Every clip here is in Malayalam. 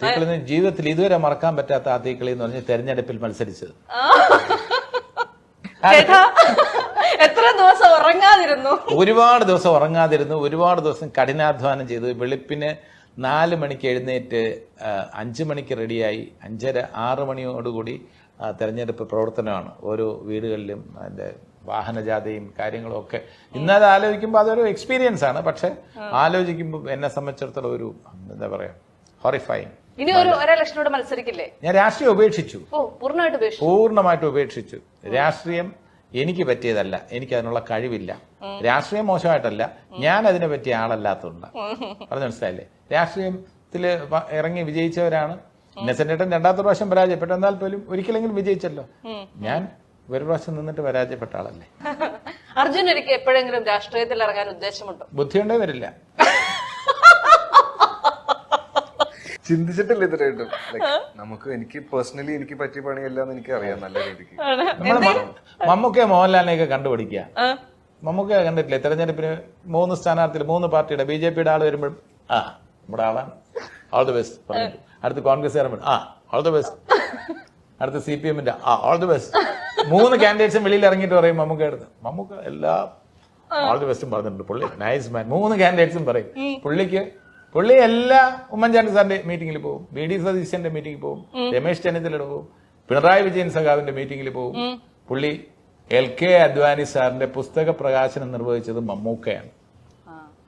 തീക്കളി ജീവിതത്തിൽ ഇതുവരെ മറക്കാൻ പറ്റാത്ത ആ തീക്കളി എന്ന് പറഞ്ഞ് തെരഞ്ഞെടുപ്പിൽ മത്സരിച്ചത്. എത്ര ദിവസം ഉറങ്ങാതിരുന്നു? ഒരുപാട് ദിവസം ഉറങ്ങാതിരുന്നു, ഒരുപാട് ദിവസം കഠിനാധ്വാനം ചെയ്തു. വെളുപ്പിന് 4 മണിക്ക് എഴുന്നേറ്റ് 5 മണിക്ക് റെഡിയായി 5:30 6 മണിയോടുകൂടി തെരഞ്ഞെടുപ്പ് പ്രവർത്തനമാണ്. ഓരോ വീടുകളിലും അതിന്റെ വാഹനജാഥയും കാര്യങ്ങളും ഒക്കെ. ഇന്നത് ആലോചിക്കുമ്പോൾ അതൊരു എക്സ്പീരിയൻസ് ആണ്. പക്ഷെ ആലോചിക്കുമ്പോൾ എന്നെ സംബന്ധിച്ചിടത്തോളം ഒരു എന്താ പറയാ ഹൊറിഫൈങ്. ഇനി ഒരു ഇലക്ഷനോട് മത്സരിക്കില്ലേ? ഞാൻ രാഷ്ട്രീയം ഉപേക്ഷിച്ചു, പൂർണ്ണമായിട്ട് ഉപേക്ഷിച്ചു. രാഷ്ട്രീയം എനിക്ക് പറ്റിയതല്ല, എനിക്ക് അതിനുള്ള കഴിവില്ല. രാഷ്ട്രീയം മോശമായിട്ടല്ല, ഞാൻ അതിനെ പറ്റിയ ആളല്ലാത്തതുകൊണ്ട്. പറഞ്ഞു മനസ്സിലായില്ലേ? രാഷ്ട്രീയത്തില് ഇറങ്ങി വിജയിച്ചവരാണ്. ഇന്നസെന്റേട്ടൻ 2ാമത്തെ പ്രാവശ്യം പരാജയപ്പെട്ടു, എന്നാൽ പോലും ഒരിക്കലെങ്കിലും വിജയിച്ചല്ലോ. ഞാൻ ഒരു പ്രാവശ്യം നിന്നിട്ട് പരാജയപ്പെട്ട ആളല്ലേ. അർജുൻ എപ്പോഴെങ്കിലും രാഷ്ട്രീയത്തിൽ ഇറങ്ങാൻ ഉദ്ദേശമുണ്ടോ? ബുദ്ധിയുണ്ടേ വരില്ല. ചിന്തിച്ചിട്ടില്ല ഇതുവരെയായിട്ടും. നമുക്ക് എനിക്ക് പേഴ്സണലി എനിക്ക് പറ്റിയ പണിയല്ല എന്ന് എനിക്ക് അറിയാം നല്ല രീതിക്ക്. മമ്മൂക്കയെ മോഹൻലാലിനെയൊക്കെ കണ്ടുപിടിക്കുക. മമ്മൂക്ക കണ്ടിട്ടില്ലേ തെരഞ്ഞെടുപ്പിന് 3 സ്ഥാനാർത്ഥികൾ 3 പാർട്ടിയുടെ ബിജെപിയുടെ ആള് വരുമ്പോഴും നമ്മുടെ ആളാണ് ഓൾ ദി ബെസ്റ്റ് പറഞ്ഞു. അടുത്ത് കോൺഗ്രസ് ഓൾ ദി ബെസ്റ്റ്. അടുത്ത് CPM-ന്റെ ഓൾ ദി ബെസ്റ്റ്. 3 കാൻഡിഡേറ്റ്സും വെളിയിൽ ഇറങ്ങിയിട്ട് പറയും മമ്മൂക്ക എടുത്ത്. മമ്മൂക്ക എല്ലാ ഓൾ ദി ബെസ്റ്റും പറഞ്ഞിട്ടുണ്ട്. പുള്ളി നൈസ് മാൻ. 3 കാൻഡിഡേറ്റ്സും പറയും. പുള്ളി എല്ലാ ഉമ്മൻചാണ്ടി സാറിന്റെ മീറ്റിംഗിൽ പോകും, VD സതീശന്റെ മീറ്റിംഗിൽ പോകും, രമേശ് ചെന്നിത്തലയുടെ പോകും, പിണറായി വിജയൻ സഖാവിന്റെ മീറ്റിംഗിൽ പോകും. പുള്ളി LK അദ്വാനി സാറിന്റെ പുസ്തക പ്രകാശനം നിർവഹിച്ചത് മമ്മൂക്കയാണ്.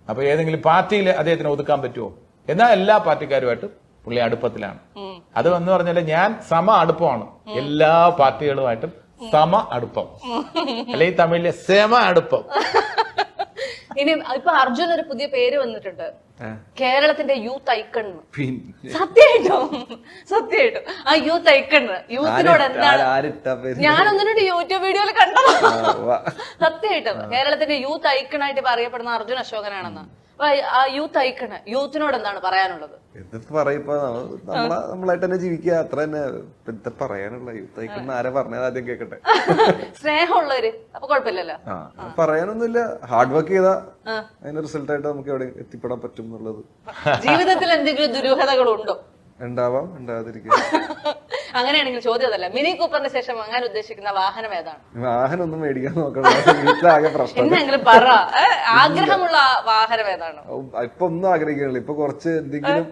അപ്പൊ ഏതെങ്കിലും പാർട്ടിയിൽ അദ്ദേഹത്തിന് ഒതുക്കാൻ പറ്റുമോ? എന്നാൽ എല്ലാ പാർട്ടിക്കാരുമായിട്ടും പുള്ളി അടുപ്പത്തിലാണ്. അത് എന്ന് പറഞ്ഞാൽ ഞാൻ സമ അടുപ്പമാണ് എല്ലാ പാർട്ടികളുമായിട്ടും. സമ അടുപ്പം, അല്ലെങ്കിൽ തമിഴിലെ സെമ അടുപ്പം. ഇനി ഇപ്പൊ അർജുൻ ഒരു പുതിയ പേര് വന്നിട്ടുണ്ട്, കേരളത്തിന്റെ യൂത്ത് ഐക്കൺ. സത്യമായിട്ടും ആ യൂത്ത് ഐക്കൺ, യൂത്തിനോട് എന്താണ്? ഞാനൊന്നിനോട് യൂട്യൂബ് വീഡിയോയിൽ കണ്ടത്. സത്യമായിട്ടും കേരളത്തിന്റെ യൂത്ത് ഐക്കൺ ആയിട്ട് പറയപ്പെടുന്ന അർജുൻ അശോകനാണെന്ന്. അപ്പൊ ആ യൂത്ത് ഐക്കണ് യൂത്തിനോട് എന്താണ് പറയാനുള്ളത്? എന്തൊക്കെ പറയപ്പോ നമ്മളായിട്ട് തന്നെ ജീവിക്കുക, അത്ര തന്നെ. എന്താ പറയാനുള്ള യൂത്ത് ഐക്കൺ ആരെ പറഞ്ഞത് ആദ്യം കേക്കട്ടെ. സ്നേഹമുള്ളവര് അപ്പൊ കുഴപ്പമില്ലല്ലോ. പറയാനൊന്നുമില്ല. ഹാർഡ് വർക്ക് ചെയ്താ അതിന്റെ റിസൾട്ട് ആയിട്ട് നമുക്ക് എവിടെ എത്തിപ്പെടാൻ പറ്റും എന്നുള്ളത്. ജീവിതത്തിൽ എന്തെങ്കിലും ദുരൂഹതകളുണ്ടോ? ഉണ്ടാവാം, ഉണ്ടാകാതിരിക്കും. അങ്ങനെയാണെങ്കിൽ ചോദ്യം അതല്ല, മിനി കൂപ്പറിന് ശേഷം വാങ്ങാൻ ഉദ്ദേശിക്കുന്ന വാഹനം ഏതാണ്? വാഹനം ഒന്നും മേടിക്കാൻ നോക്കണം, വീട്ടിലാകെ പ്രശ്നം. എന്തെങ്കിലും പറ, ആഗ്രഹമുള്ള വാഹനം ഏതാണ്? ഇപ്പൊ ഒന്നും ആഗ്രഹിക്കണില്ല. ഇപ്പൊ കുറച്ച് എന്തെങ്കിലും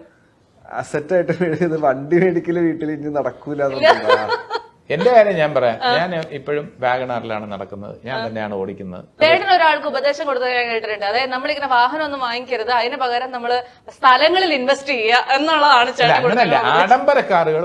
അസറ്റ് ആയിട്ട് മേടിച്ചത്. വണ്ടി മേടിക്കല് വീട്ടിൽ ഇനി നടക്കൂല. എന്റെ കാര്യം ഞാൻ പറയാം. ഞാൻ ഇപ്പോഴും വാഗണാറിലാണ് നടക്കുന്നത്, ഞാൻ തന്നെയാണ് ഓടിക്കുന്നത്. ചേട്ടൻ ഒരാൾക്ക് ഉപദേശം കൊടുത്തത് ഞാൻ കേട്ടിട്ടുണ്ട്. അതായത് നമ്മളിങ്ങനെ വാഹനം ഒന്നും വാങ്ങിക്കരുത്, അതിന് പകരം നമ്മള് സ്ഥലങ്ങളിൽ ഇൻവെസ്റ്റ് ചെയ്യുക എന്നുള്ളതാണ് ചേട്ടൻ. അങ്ങനല്ല, ആഡംബര കാറുകൾ